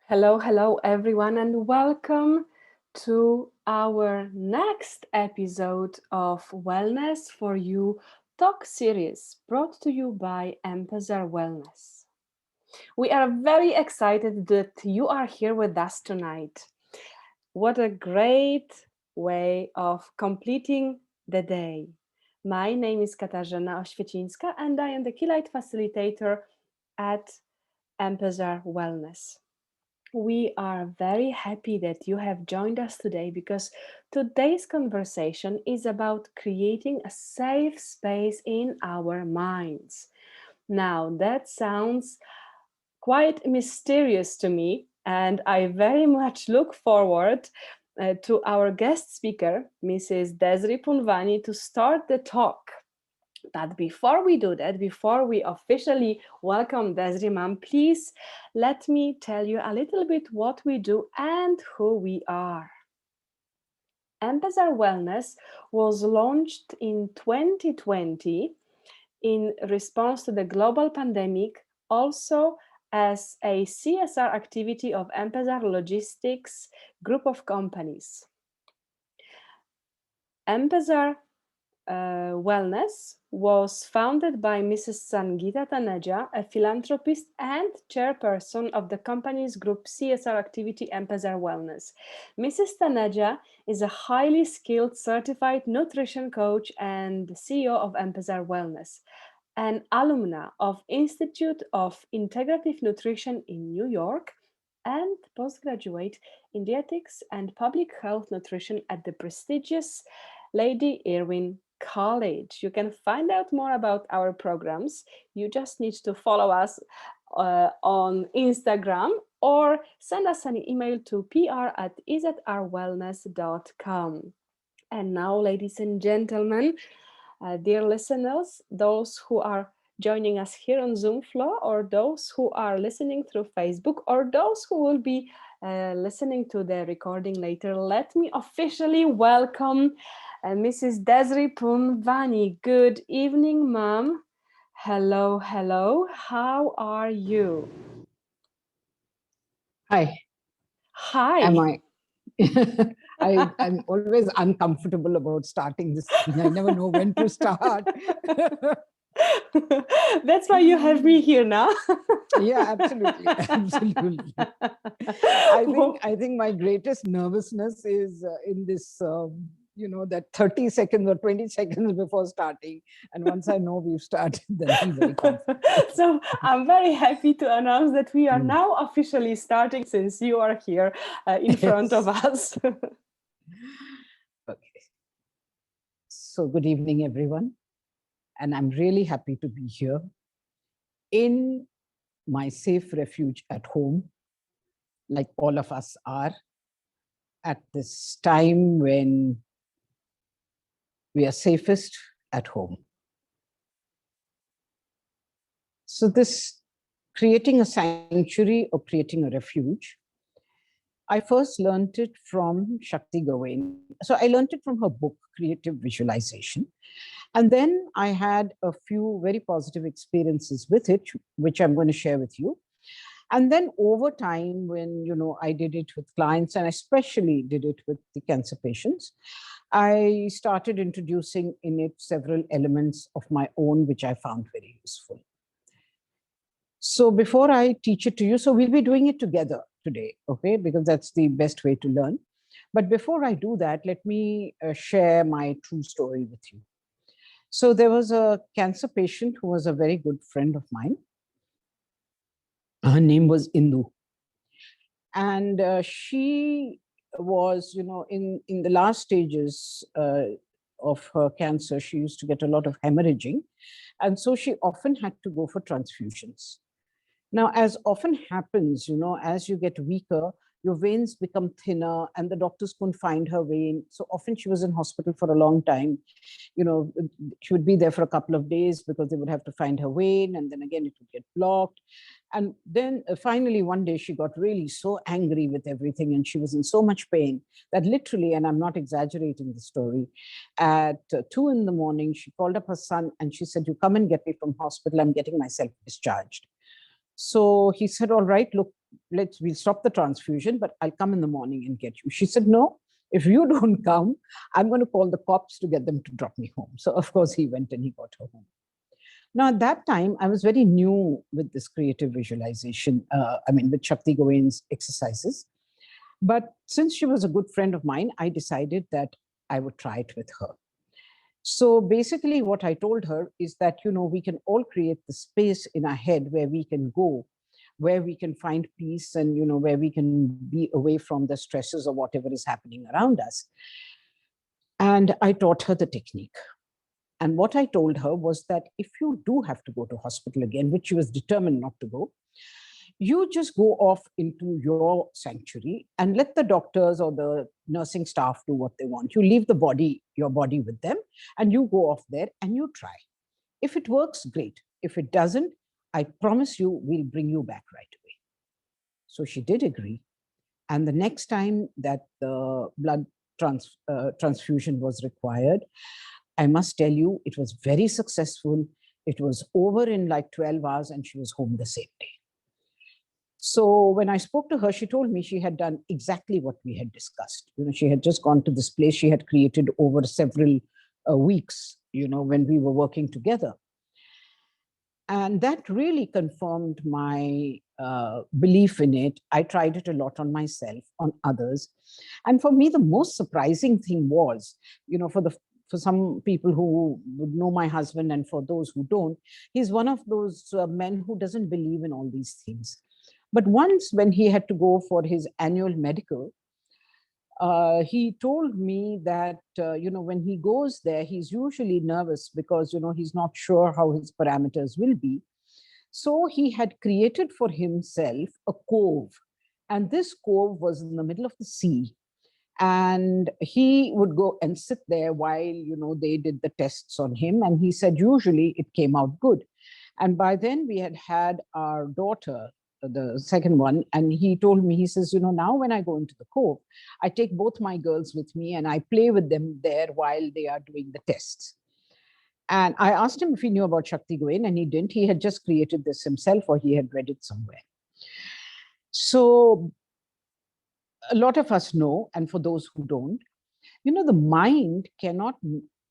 Hello, hello, everyone, and welcome to our next episode of Wellness for You talk series brought to you by Empezar Wellness. We are very excited that you are here with us tonight. What a great way of completing the day. My name is Katarzyna Oświecińska, and I am the Keylight Facilitator at Empezar Wellness. We are very happy that you have joined us today because today's conversation is about creating a safe space in our minds. Now, that sounds quite mysterious to me, and I very much look forward to our guest speaker, Mrs. Desri Punvani, to start the talk. But before we do that, before we officially welcome Desri Ma'am, please let me tell you a little bit what we do and who we are. Empezar Wellness was launched in 2020 in response to the global pandemic, also as a CSR activity of Empezar Logistics group of companies. Empezar Wellness was founded by Mrs. Sangita Taneja, a philanthropist and chairperson of the company's group CSR activity Empezar Wellness. Mrs. Taneja is a highly skilled certified nutrition coach and CEO of Empezar Wellness, an alumna of Institute of Integrative Nutrition in New York, and postgraduate in dietetics and public health nutrition at the prestigious Lady Irwin College. You can find out more about our programs. You just need to follow us on Instagram or send us an email to pr@izrwellness.com. And now, ladies and gentlemen, dear listeners, those who are joining us here on Zoom floor, or those who are listening through Facebook, or those who will be listening to the recording later, let me officially welcome Mrs. Desri Punvani. Good evening, ma'am. Hello, hello. How are you? Hi. Hi. Am I? I'm always uncomfortable about starting this thing. I never know when to start. That's why you have me here now. Yeah, absolutely, absolutely. I think my greatest nervousness is in this. That 30 seconds or 20 seconds before starting. And once I know we've started, then I'm very comfortable. So I'm very happy to announce that we are now officially starting since you are here in front of us. Okay. So good evening, everyone. And I'm really happy to be here in my safe refuge at home, like all of us are, at this time when we are safest at home. So this creating a sanctuary or creating a refuge, I first learned it from Shakti Gawain. So I learned it from her book, Creative Visualization. And then I had a few very positive experiences with it, which I'm going to share with you. And then over time, when I did it with clients, and especially did it with the cancer patients, I started introducing in it several elements of my own, which I found very useful. So before I teach it to you, so we'll be doing it together today, okay? Because that's the best way to learn. But before I do that, let me share my true story with you. So there was a cancer patient who was a very good friend of mine. Her name was Indu. And she was, in the last stages of her cancer, she used to get a lot of hemorrhaging. And so she often had to go for transfusions. Now, as often happens, as you get weaker, your veins become thinner and the doctors couldn't find her vein. So often she was in hospital for a long time. She would be there for a couple of days because they would have to find her vein, and then again it would get blocked. And then finally one day she got really so angry with everything, and she was in so much pain that literally, and I'm not exaggerating the story, at 2 a.m, she called up her son and she said, "You come and get me from hospital. I'm getting myself discharged." So he said, "All right, look, we'll stop the transfusion, but I'll come in the morning and get you. She said, no, if you don't come, I'm going to call the cops to get them to drop me home. So of course he went and he got her home. Now, at that time, I was very new with this creative visualization, with Shakti Gawain's exercises. But since she was a good friend of mine, I decided that I would try it with her. So basically what I told her is that, we can all create the space in our head where we can go, where we can find peace and, where we can be away from the stresses or whatever is happening around us. And I taught her the technique. And what I told her was that if you do have to go to hospital again, which she was determined not to go, you just go off into your sanctuary and let the doctors or the nursing staff do what they want. You leave your body with them, and you go off there and you try. If it works, great. If it doesn't, I promise you, we'll bring you back right away. So she did agree. And the next time that the blood transfusion was required, I must tell you, it was very successful. It was over in like 12 hours and she was home the same day. So when I spoke to her, she told me she had done exactly what we had discussed. She had just gone to this place she had created over several weeks, when we were working together. And that really confirmed my belief in it. I tried it a lot on myself, on others. And for me, the most surprising thing was, for some people who would know my husband and for those who don't, he's one of those men who doesn't believe in all these things. But once when he had to go for his annual medical, he told me that, when he goes there, he's usually nervous because, he's not sure how his parameters will be. So he had created for himself a cove. And this cove was in the middle of the sea. And he would go and sit there while, they did the tests on him. And he said, usually it came out good. And by then we had our daughter, the second one, and he told me, he says, now when I go into the cove, I take both my girls with me and I play with them there while they are doing the tests. And I asked him if he knew about Shakti Gawain, and he didn't. He had just created this himself, or he had read it somewhere. So a lot of us know, and for those who don't, the mind cannot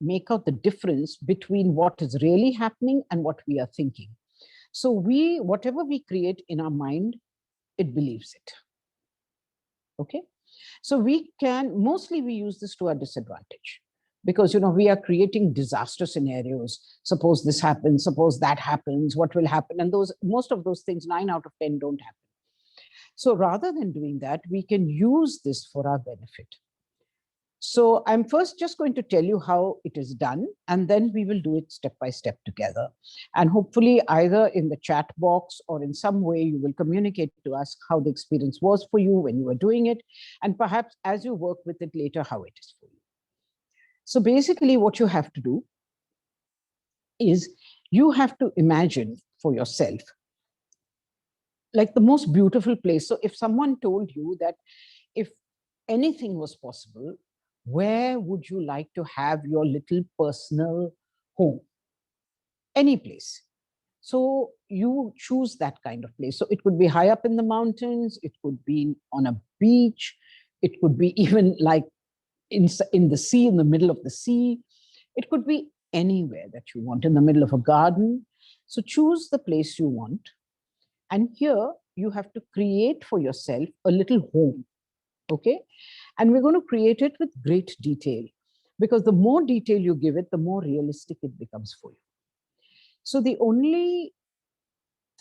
make out the difference between what is really happening and what we are thinking. So whatever we create in our mind, it believes it. Okay. So we use this to our disadvantage because, we are creating disaster scenarios. Suppose this happens, suppose that happens, what will happen? And most of those things, 9 out of 10 don't happen. So rather than doing that, we can use this for our benefit. So I'm first just going to tell you how it is done, and then we will do it step by step together. And hopefully either in the chat box or in some way you will communicate to us how the experience was for you when you were doing it, and perhaps as you work with it later, how it is for you. So basically what you have to do is you have to imagine for yourself like the most beautiful place. So if someone told you that if anything was possible, where would you like to have your little personal home? Any place. So you choose that kind of place. So it could be high up in the mountains, it could be on a beach, it could be even like in the sea, in the middle of the sea. It could be anywhere that you want, in the middle of a garden. So choose the place you want. And here you have to create for yourself a little home. Okay. And we're going to create it with great detail, because the more detail you give it, the more realistic it becomes for you. So the only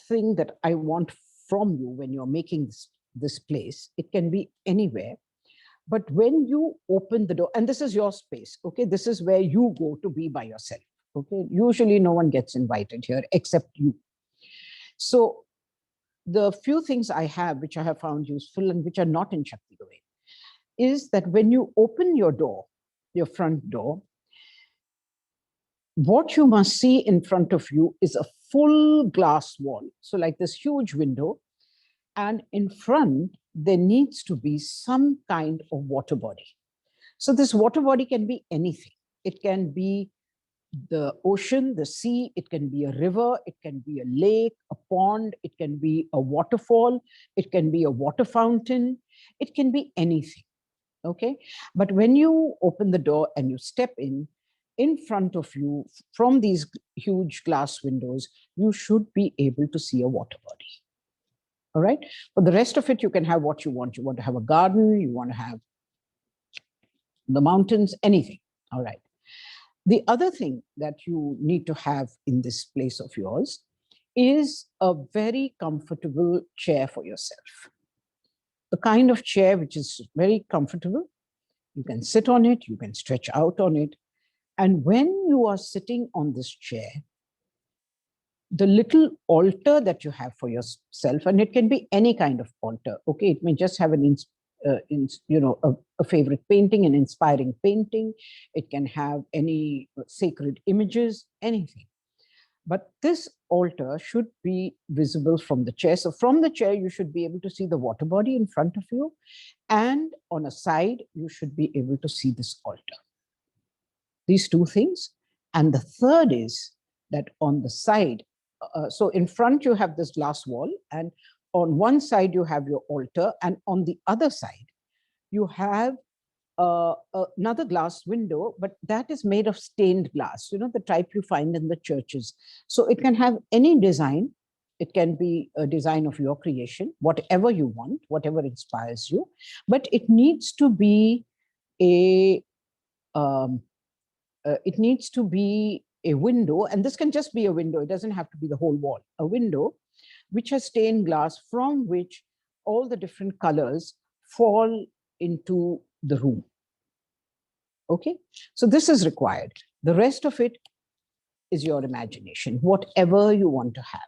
thing that I want from you when you're making this place, it can be anywhere, but when you open the door, and this is your space, okay, this is where you go to be by yourself, okay, usually no one gets invited here except you. So the few things I have, which I have found useful and which are not in Shakti Gawain, is that when you open your door, your front door, what you must see in front of you is a full glass wall. So like this huge window, and in front, there needs to be some kind of water body. So this water body can be anything. It can be the ocean, the sea, it can be a river, it can be a lake, a pond, it can be a waterfall, it can be a water fountain, it can be anything. Okay. But when you open the door and you step in front of you from these huge glass windows, you should be able to see a water body. All right. For the rest of it, you can have what you want. You want to have a garden, you want to have the mountains, anything. All right. The other thing that you need to have in this place of yours is a very comfortable chair for yourself. The kind of chair which is very comfortable. You can sit on it, you can stretch out on it. And when you are sitting on this chair, the little altar that you have for yourself, and it can be any kind of altar, okay? It may just have a favorite painting, an inspiring painting. It can have any sacred images, anything. But this altar should be visible from the chair. So from the chair, you should be able to see the water body in front of you. And on a side, you should be able to see this altar. These two things. And the third is that on the side, so in front, you have this glass wall. And on one side, you have your altar. And on the other side, you have another glass window, but that is made of stained glass, the type you find in the churches. So it can have any design. It can be a design of your creation, whatever you want, whatever inspires you, but it needs to be a window, and this can just be a window. It doesn't have to be the whole wall. A window which has stained glass from which all the different colors fall into the room. Okay, so this is required. The rest of it is your imagination, whatever you want to have.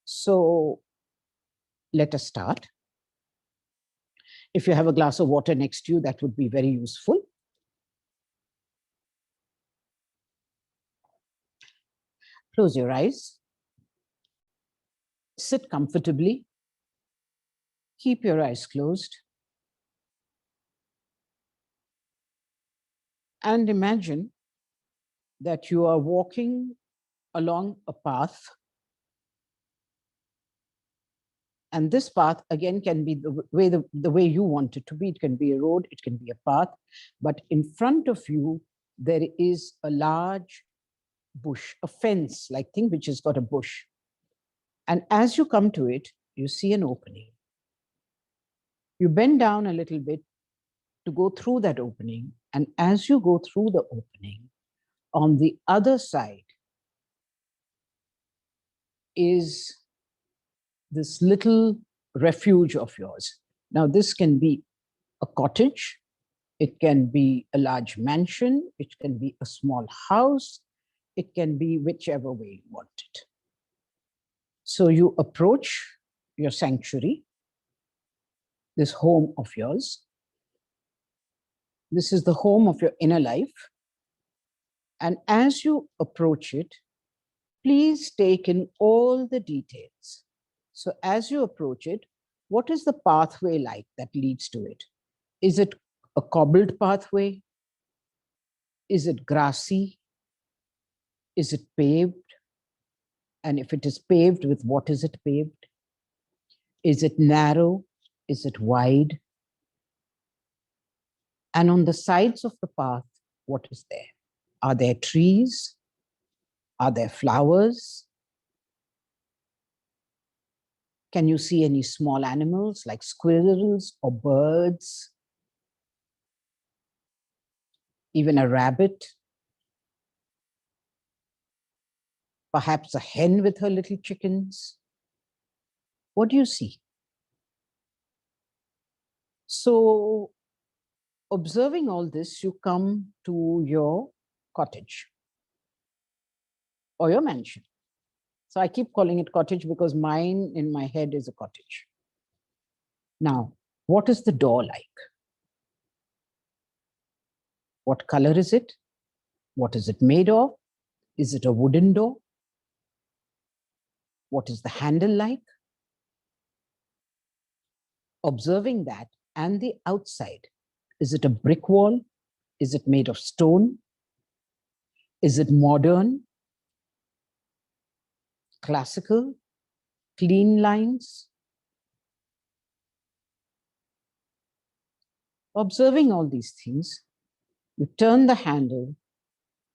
So let us start. If you have a glass of water next to you, that would be very useful. Close your eyes. Sit comfortably. Keep your eyes closed. And imagine that you are walking along a path. And this path, again, can be the way you want it to be. It can be a road, it can be a path. But in front of you, there is a large bush, a fence-like thing, which has got a bush. And as you come to it, you see an opening. You bend down a little bit to go through that opening. And as you go through the opening, on the other side is this little refuge of yours. Now, this can be a cottage, it can be a large mansion, it can be a small house, it can be whichever way you want it. So you approach your sanctuary, this home of yours. This is the home of your inner life. And as you approach it, please take in all the details. So as you approach it, what is the pathway like that leads to it? Is it a cobbled pathway? Is it grassy? Is it paved? And if it is paved, with what is it paved? Is it narrow? Is it wide? And on the sides of the path, what is there? Are there trees? Are there flowers? Can you see any small animals like squirrels or birds? Even a rabbit? Perhaps a hen with her little chickens? What do you see? So, observing all this, you come to your cottage or your mansion. So I keep calling it cottage because mine in my head is a cottage. Now, what is the door like? What color is it? What is it made of? Is it a wooden door? What is the handle like? Observing that and the outside. Is it a brick wall? Is it made of stone? Is it modern, classical, clean lines? Observing all these things, you turn the handle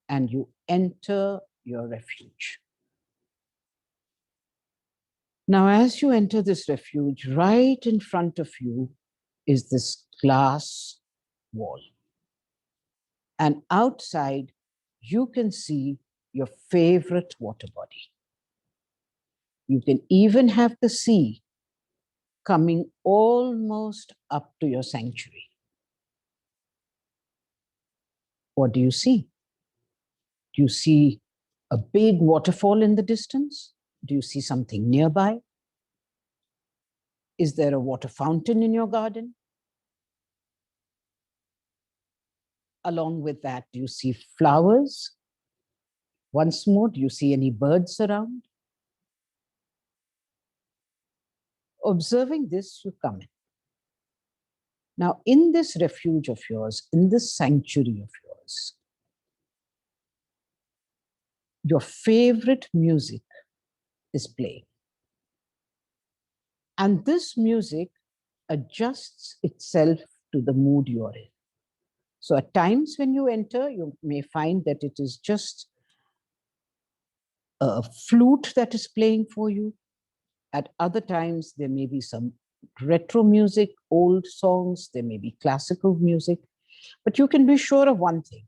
and you enter your refuge. Now, as you enter this refuge, right in front of you is this glass wall. And outside, you can see your favorite water body. You can even have the sea coming almost up to your sanctuary. What do you see? Do you see a big waterfall in the distance? Do you see something nearby? Is there a water fountain in your garden? Along with that, do you see flowers? Once more, do you see any birds around? Observing this, you come in. Now, in this refuge of yours, in this sanctuary of yours, your favorite music is playing. And this music adjusts itself to the mood you're in. So at times when you enter, you may find that it is just a flute that is playing for you. At other times, there may be some retro music, old songs, there may be classical music. But you can be sure of one thing: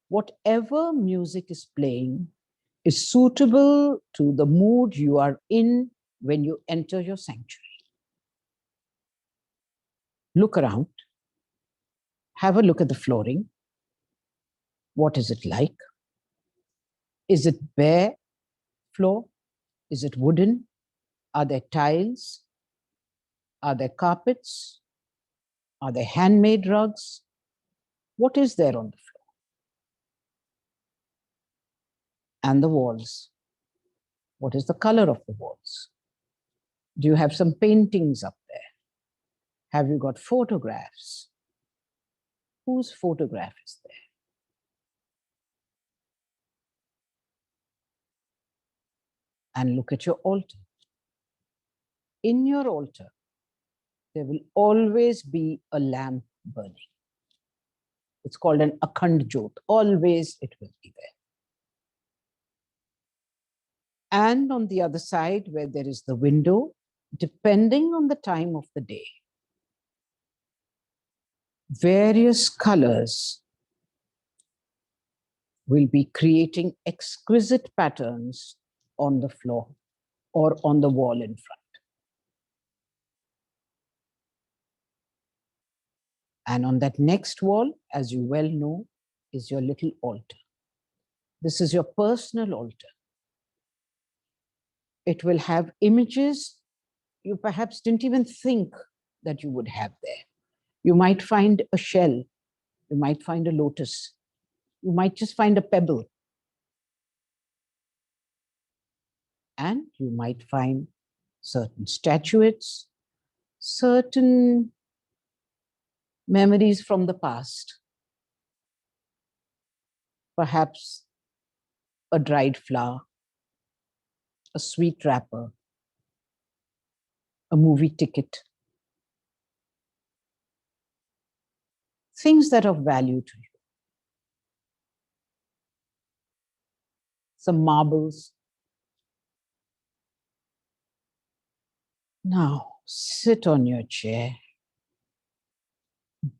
whatever music is playing is suitable to the mood you are in when you enter your sanctuary. Look around, have a look at the flooring. What is it like? Is it bare floor? Is it wooden? Are there tiles? Are there carpets? Are there handmade rugs? What is there on the floor? And the walls. What is the color of the walls? Do you have some paintings up there? Have you got photographs? Whose photograph is there? And look at your altar. In your altar, there will always be a lamp burning. It's called an Akhand Jyot. Always it will be there. And on the other side, where there is the window, depending on the time of the day, various colors will be creating exquisite patterns on the floor or on the wall in front. And on that next wall, as you well know, is your little altar. This is your personal altar. It will have images you perhaps didn't even think that you would have there. You might find a shell. You might find a lotus. You might just find a pebble. And you might find certain statuettes, certain memories from the past. Perhaps a dried flower, a sweet wrapper, a movie ticket. Things that are of value to you. Some marbles. Now, sit on your chair.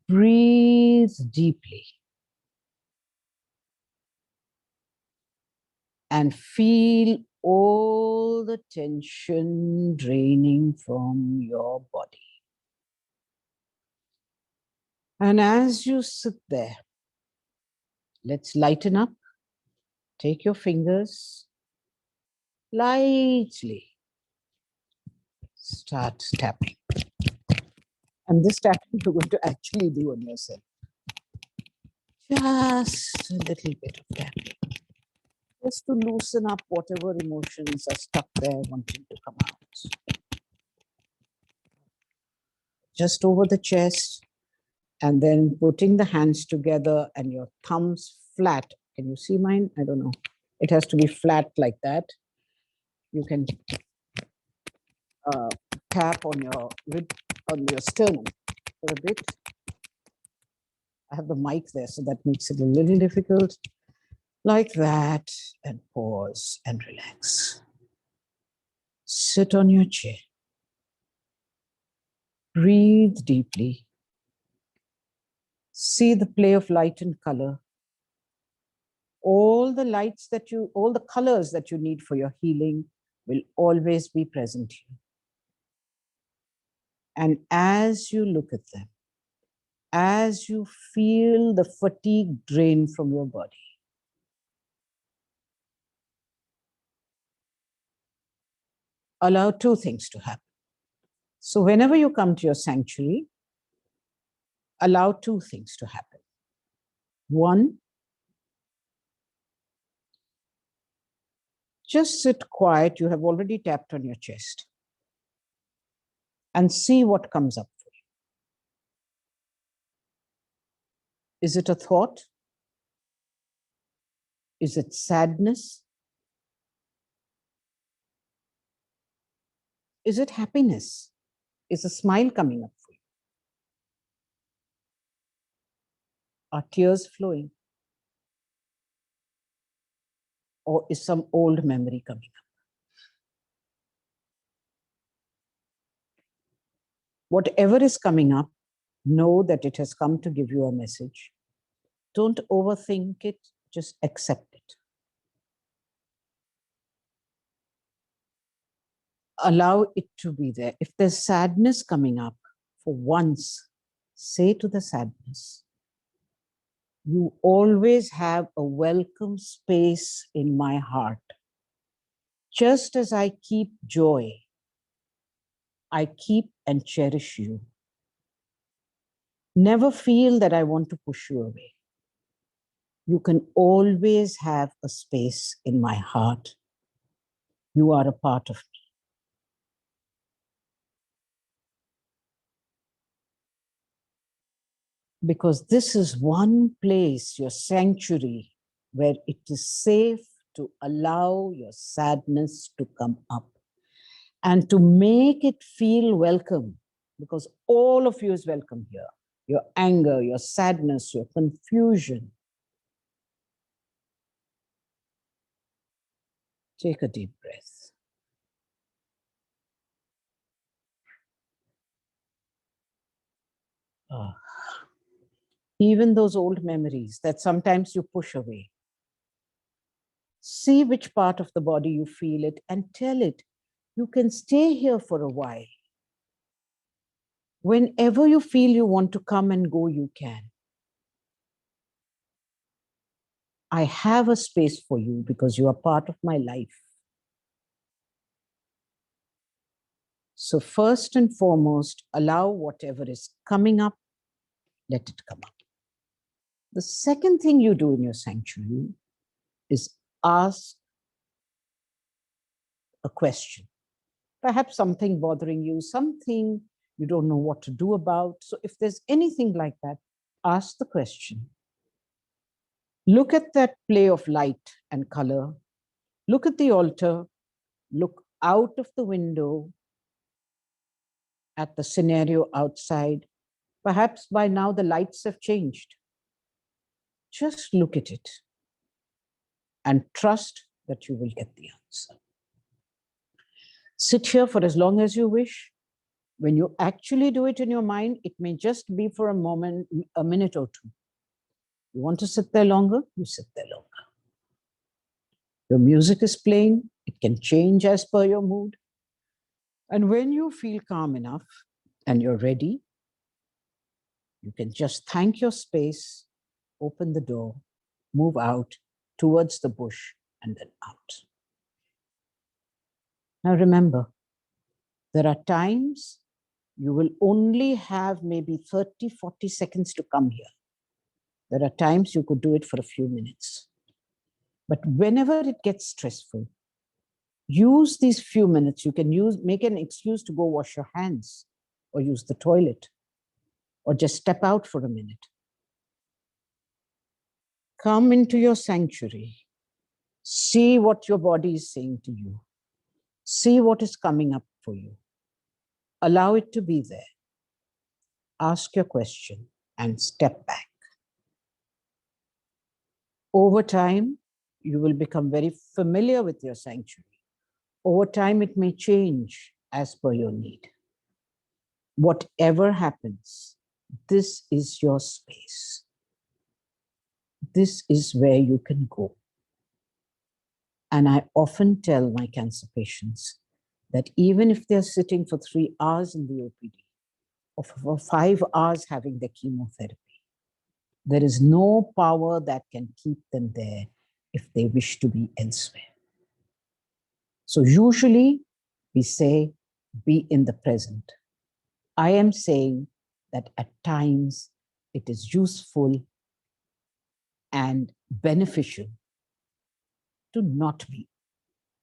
Breathe deeply. And feel all the tension draining from your body. And as you sit there, let's lighten up. Take your fingers, lightly start tapping. And this tapping you're going to actually do on yourself. Just a little bit of tapping. Just to loosen up whatever emotions are stuck there wanting to come out. Just over the chest, and then putting the hands together and your thumbs flat Can you see mine? I don't know. It has to be flat like that. You can tap on your sternum for a bit. I have the mic there, so that makes it a little difficult. Like that, and pause and relax. Sit on your chair. Breathe deeply. See the play of light and color. All the colors that you need for your healing will always be present here. And as you look at them, as you feel the fatigue drain from your body, allow two things to happen. So whenever you come to your sanctuary, allow two things to happen. One, just sit quiet. You have already tapped on your chest and see what comes up for you. Is it a thought? Is it sadness? Is it happiness? Is a smile coming up for you? Are tears flowing? Or is some old memory coming up? Whatever is coming up, know that it has come to give you a message. Don't overthink it, just accept it. Allow it to be there. If there's sadness coming up, for once, say to the sadness, you always have a welcome space in my heart. Just as I keep joy, I keep and cherish you. Never feel that I want to push you away. You can always have a space in my heart. You are a part of me. Because this is one place, your sanctuary, where it is safe to allow your sadness to come up and to make it feel welcome, because all of you is welcome here. Your anger, your sadness, your confusion. Take a deep breath. Even those old memories that sometimes you push away. See which part of the body you feel it and tell it, you can stay here for a while. Whenever you feel you want to come and go, you can. I have a space for you because you are part of my life. So first and foremost, allow whatever is coming up, let it come up. The second thing you do in your sanctuary is ask a question. Perhaps something bothering you, something you don't know what to do about. So if there's anything like that, ask the question. Look at that play of light and color. Look at the altar. Look out of the window at the scenario outside. Perhaps by now the lights have changed. Just look at it and trust that you will get the answer. Sit here for as long as you wish. When you actually do it in your mind, it may just be for a moment, a minute or two. You want to sit there longer? You sit there longer. Your music is playing. It can change as per your mood. And when you feel calm enough and you're ready, you can just thank your space, open the door, move out towards the bush, and then out. Now remember, there are times you will only have maybe 30, 40 seconds to come here. There are times you could do it for a few minutes. But whenever it gets stressful, use these few minutes. You can make an excuse to go wash your hands or use the toilet or just step out for a minute. Come into your sanctuary. See what your body is saying to you. See what is coming up for you. Allow it to be there. Ask your question and step back. Over time, you will become very familiar with your sanctuary. Over time, it may change as per your need. Whatever happens, this is your space. This is where you can go. And I often tell my cancer patients that even if they're sitting for 3 hours in the OPD or for 5 hours having their chemotherapy, there is no power that can keep them there if they wish to be elsewhere. So usually we say, be in the present. I am saying that at times it is useful and beneficial to not be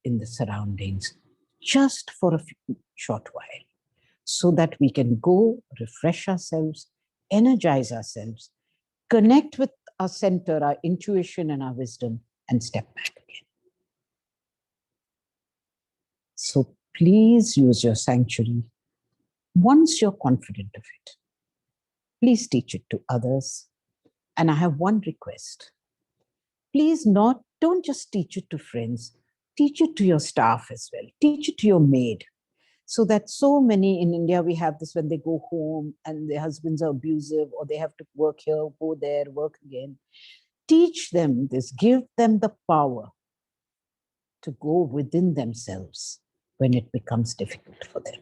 in the surroundings just for a short while, so that we can go refresh ourselves, energize ourselves, connect with our center, our intuition and our wisdom, and step back again. So please use your sanctuary. Once you're confident of it, please teach it to others. And I have one request. Please don't just teach it to friends, teach it to your staff as well. Teach it to your maid. So that so many in India, we have this when they go home and their husbands are abusive or they have to work here, go there, work again. Teach them this, give them the power to go within themselves when it becomes difficult for them.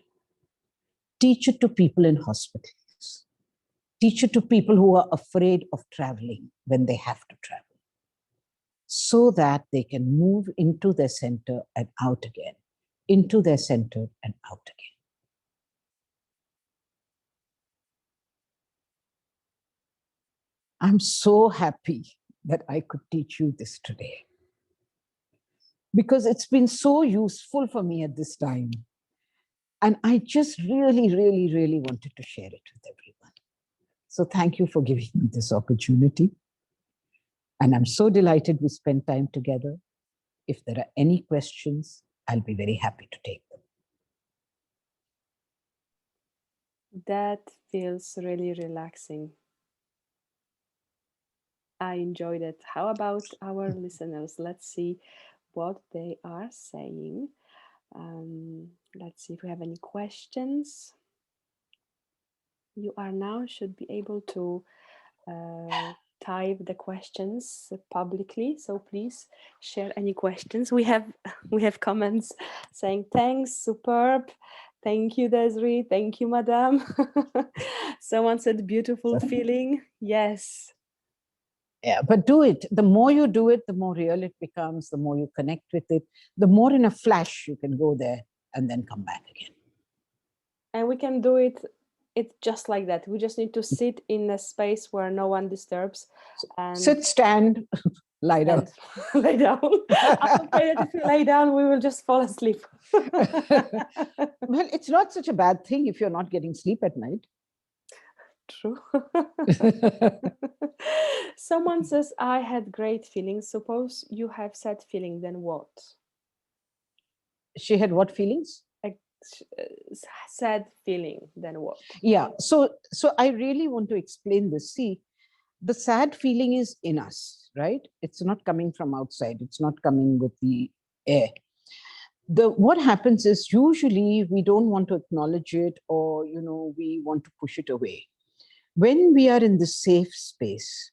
Teach it to people in hospitals. Teach it to people who are afraid of traveling when they have to travel, so that they can move into their center and out again, into their center and out again. I'm so happy that I could teach you this today, because it's been so useful for me at this time. And I just really, really, really wanted to share it with everyone. So thank you for giving me this opportunity. And I'm so delighted we spent time together. If there are any questions, I'll be very happy to take them. That feels really relaxing. I enjoyed it. How about our listeners? Let's see what they are saying. Let's see if we have any questions. You are now should be able to type the questions publicly, so please share any questions. We have comments saying thanks, superb, thank you Desiree, thank you madam. Someone said beautiful feeling. Yes. Yeah, but do it. The more you do it, the more real it becomes, the more you connect with it, the more in a flash you can go there and then come back again. And we can do it just like that. We just need to sit in a space where no one disturbs. And sit, stand, lie down. Lay down. I'm afraid that if we lay down, we will just fall asleep. Well, it's not such a bad thing if you're not getting sleep at night. True. Someone says, I had great feelings. Suppose you have sad feeling, then what? She had what feelings? Sad feeling, then what? Yeah, so I really want to explain this. See, the sad feeling is in us, right? It's not coming from outside. It's not coming with the air. What happens is usually we don't want to acknowledge it, or we want to push it away. When we are in the safe space,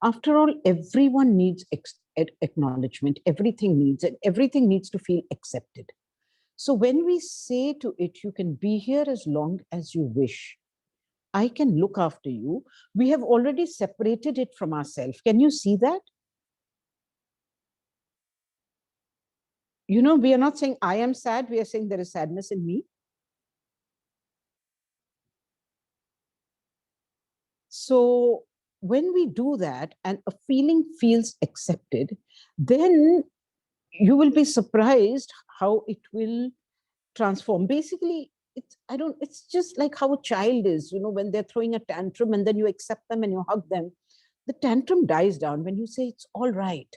after all, everyone needs acknowledgement. Everything needs it. Everything needs to feel accepted. So when we say to it, you can be here as long as you wish, I can look after you, we have already separated it from ourselves. Can you see that? We are not saying I am sad. We are saying there is sadness in me. So when we do that and a feeling feels accepted, then you will be surprised how it will transform. Basically, it's just like how a child is, when they're throwing a tantrum and then you accept them and you hug them. The tantrum dies down when you say, it's all right.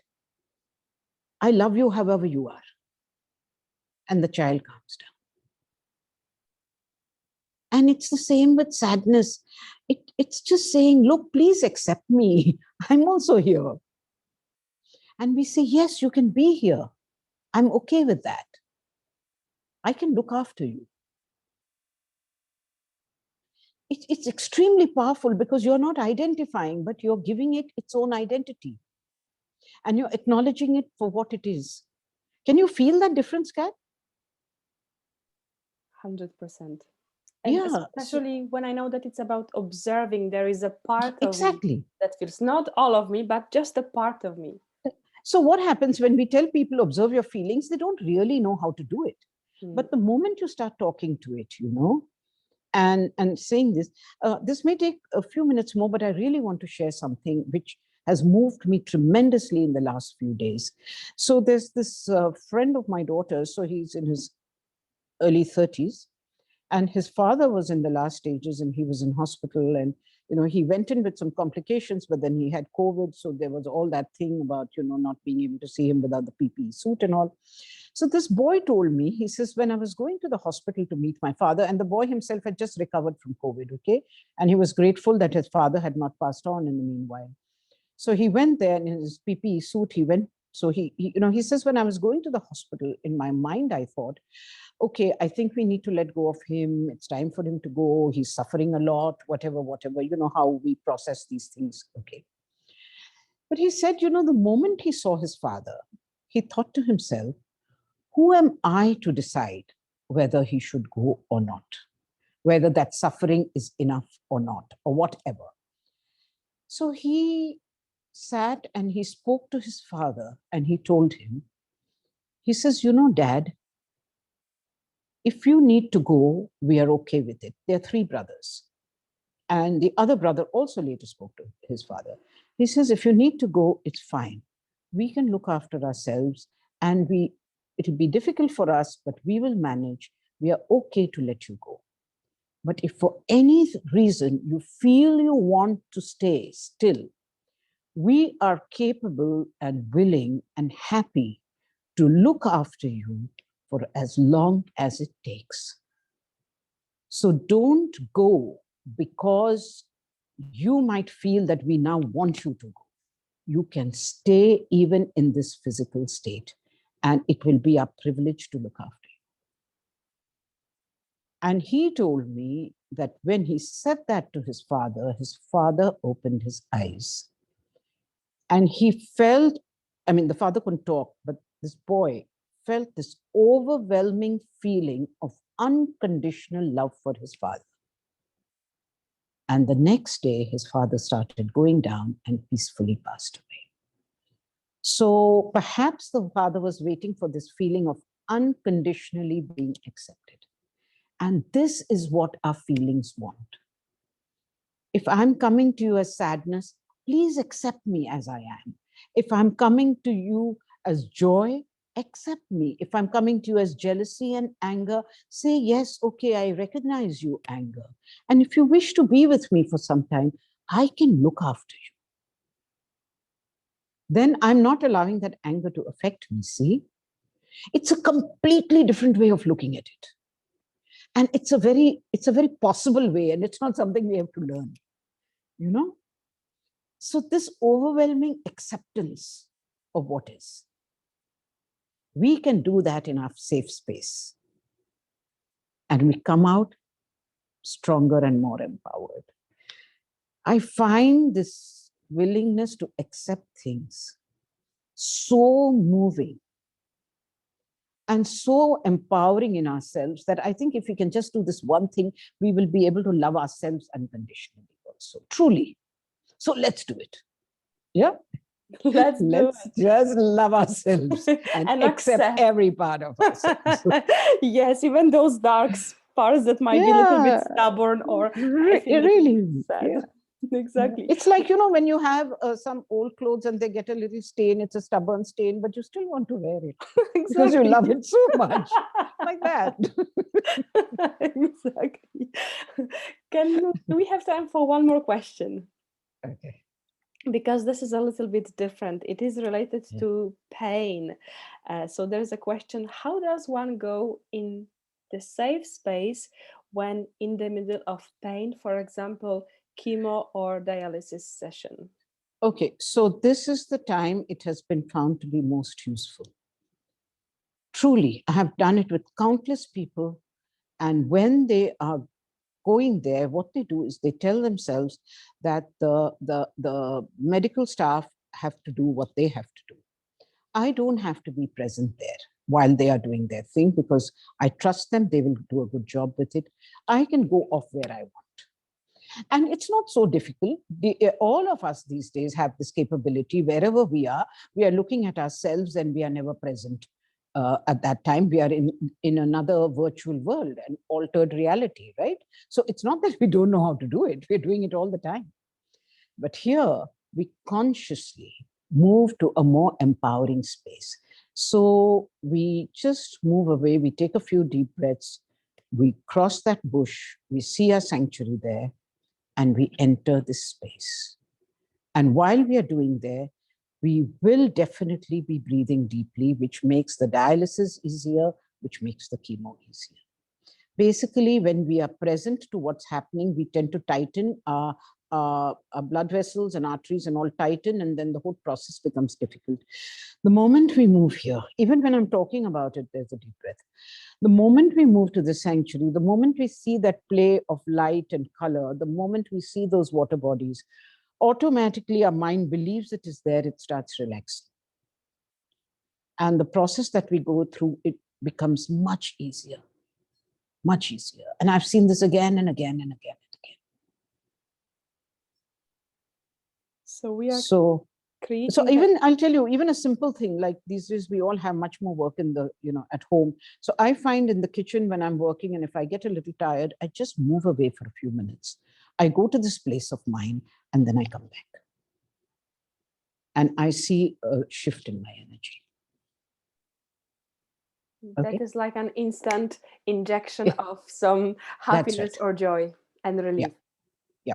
I love you however you are. And the child calms down. And it's the same with sadness. It's just saying, look, please accept me. I'm also here. And we say, yes, you can be here. I'm okay with that. I can look after you. It's extremely powerful because you're not identifying, but you're giving it its own identity. And you're acknowledging it for what it is. Can you feel that difference, Kat? 100%. And Yeah. especially when I know that it's about observing, there is a part of Exactly. me that feels not all of me, but just a part of me. So what happens when we tell people observe your feelings, they don't really know how to do it. But the moment you start talking to it, and saying this, this may take a few minutes more, but I really want to share something which has moved me tremendously in the last few days. So there's this friend of my daughter's, so he's in his early 30s, and his father was in the last stages and he was in hospital, and he went in with some complications, but then he had COVID. So there was all that thing about, not being able to see him without the PPE suit and all. So this boy told me, he says, when I was going to the hospital to meet my father, and the boy himself had just recovered from COVID, okay? And he was grateful that his father had not passed on in the meanwhile. So he went there in his PPE suit, he went. So he says, when I was going to the hospital, in my mind, I thought, okay, I think we need to let go of him. It's time for him to go. He's suffering a lot, whatever, how we process these things. Okay. But he said, the moment he saw his father, he thought to himself, who am I to decide whether he should go or not, whether that suffering is enough or not, or whatever. So he sat and he spoke to his father and he told him, he says, Dad, if you need to go, we are okay with it. There are 3 brothers. And the other brother also later spoke to his father. He says, if you need to go, it's fine. We can look after ourselves, and it'll be difficult for us, but we will manage. We are okay to let you go. But if for any reason you feel you want to stay still, we are capable and willing and happy to look after you for as long as it takes. So don't go because you might feel that we now want you to go. You can stay even in this physical state, and it will be our privilege to look after you. And he told me that when he said that to his father opened his eyes. And he felt, the father couldn't talk, but this boy felt this overwhelming feeling of unconditional love for his father. And the next day, his father started going down and peacefully passed away. So perhaps the father was waiting for this feeling of unconditionally being accepted. And this is what our feelings want. If I'm coming to you as sadness, please accept me as I am. If I'm coming to you as joy, accept me. If I'm coming to you as jealousy and anger, say, yes, okay, I recognize you, anger. And if you wish to be with me for some time, I can look after you. Then I'm not allowing that anger to affect me, see? It's a completely different way of looking at it. And it's a very possible way, and it's not something we have to learn, So this overwhelming acceptance of what is, we can do that in our safe space. And we come out stronger and more empowered. I find this willingness to accept things so moving and so empowering in ourselves that I think if we can just do this one thing, we will be able to love ourselves unconditionally also, truly. So let's do it. Yeah. Let's just love ourselves and accept every part of ourselves. Yes, even those dark parts that might be a little bit stubborn or really sad. Yeah. Exactly. It's like, when you have some old clothes and they get a little stain, it's a stubborn stain, but you still want to wear it because you love it so much. Like that. Exactly. Do we have time for one more question? Okay. because this is a little bit different. It is related Yeah. to pain. So there's a question: how does one go in the safe space when in the middle of pain, for example, chemo or dialysis session? Okay, so this is the time it has been found to be most useful. Truly, I have done it with countless people. And when they are going there, what they do is they tell themselves that the medical staff have to do what they have to do. I don't have to be present there while they are doing their thing because I trust them. They will do a good job with it. I can go off where I want. And it's not so difficult. All of us these days have this capability. Wherever we are looking at ourselves and we are never present. At that time, we are in another virtual world, an altered reality, right? So it's not that we don't know how to do it. We're doing it all the time. But here, we consciously move to a more empowering space. So we just move away, we take a few deep breaths, we cross that bush, we see our sanctuary there, and we enter this space. And while we are doing there, we will definitely be breathing deeply, which makes the dialysis easier, which makes the chemo easier. Basically, when we are present to what's happening, we tend to tighten our blood vessels and arteries and all tighten, and then the whole process becomes difficult. The moment we move here, even when I'm talking about it, there's a deep breath. The moment we move to the sanctuary, the moment we see that play of light and color, the moment we see those water bodies, automatically our mind believes it is there, it starts relaxing. And the process that we go through, it becomes much easier. Much easier. And I've seen this again and again and again and again. So we are So creating even I'll tell you, even a simple thing like these days, we all have much more work in the, at home. So I find in the kitchen when I'm working, and if I get a little tired, I just move away for a few minutes. I go to this place of mine and then I come back. And I see a shift in my energy. that Okay. is like an instant injection Yeah, of some that's happiness right. or joy and relief. Yeah.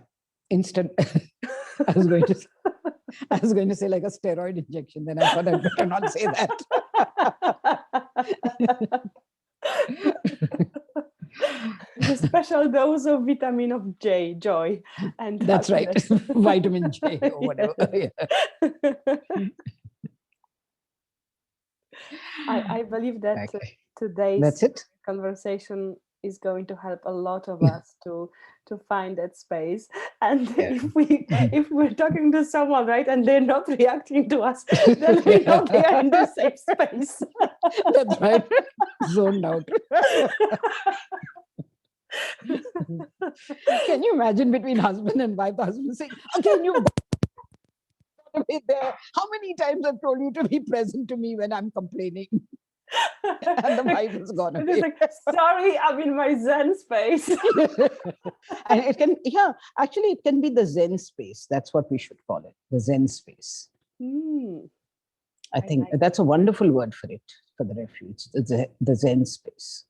Instant. I was going to say like a steroid injection. Then I thought I'd better not say that. A special dose of vitamin of J, joy, and That's right. happiness. Vitamin J or whatever. Yeah. I believe that Okay. today's That's it. conversation is going to help a lot of us to find that space. And Yeah. if we're talking to someone, right, and they're not reacting to us, then we know they are in the safe space. That's right. Zoned out. Can you imagine between husband and wife, the husband saying, again, you've got to be there. How many times I've told you to be present to me when I'm complaining? And the wife has gone It is away. like, sorry, I'm in my Zen space. And it can, actually, it can be the Zen space. That's what we should call it, the Zen space. I think like that's a wonderful word for it, for the refuge, the Zen space.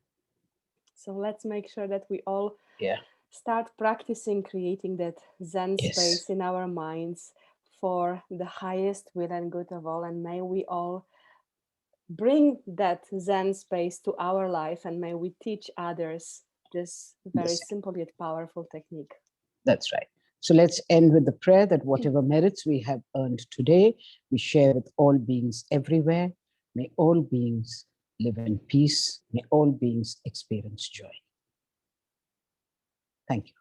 So let's make sure that we all Yeah. start practicing creating that Zen Yes. space in our minds for the highest will and good of all. And may we all bring that Zen space to our life, and may we teach others this very Yes. simple yet powerful technique. That's right. So let's end with the prayer that whatever merits we have earned today, we share with all beings everywhere. May all beings live in peace. May all beings experience joy. Thank you.